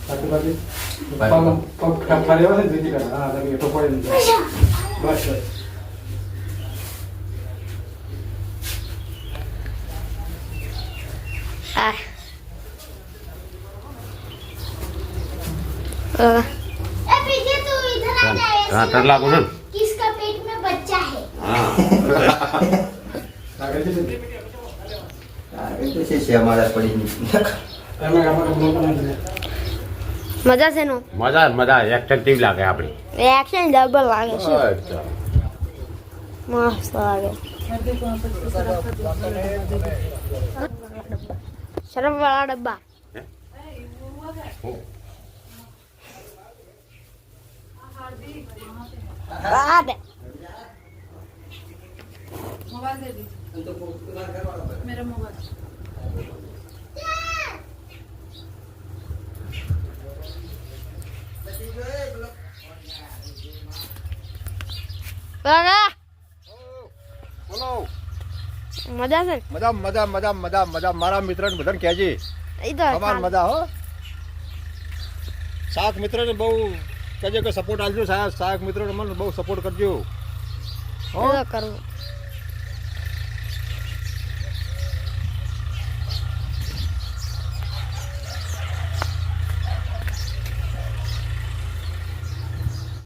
બાકી પગ ફરેવા છે જીતી કરે હા તમે તો પડે નહીં બસ બસ पीछे तू इधर आ जा हाँ कर लागू ना किसका पेट में बच्चा है हाँ આગળ જશે એ તો છે અમારા પડી એમાં આપણે બ્લોક બનાવી મજા છે નો મજા એટ્રેક્ટિવ લાગે આપણી એક્શન ડબલ લાગે છે અચ્છા મસ્ત લાગે શરમ વાળા ડબ્બા આ દે मोबाइल दे दी मेरा मोबाइल કાકા બોલો મજા છે મજા મજા મજા મજા મજા મારા મિત્રને બધાને કહેજે એ તો તમાર મજા હો શાક મિત્રને બહુ કહેજે કે સપોર્ટ આલજો શાક મિત્રને મને બહુ સપોર્ટ કરજો હો કરવું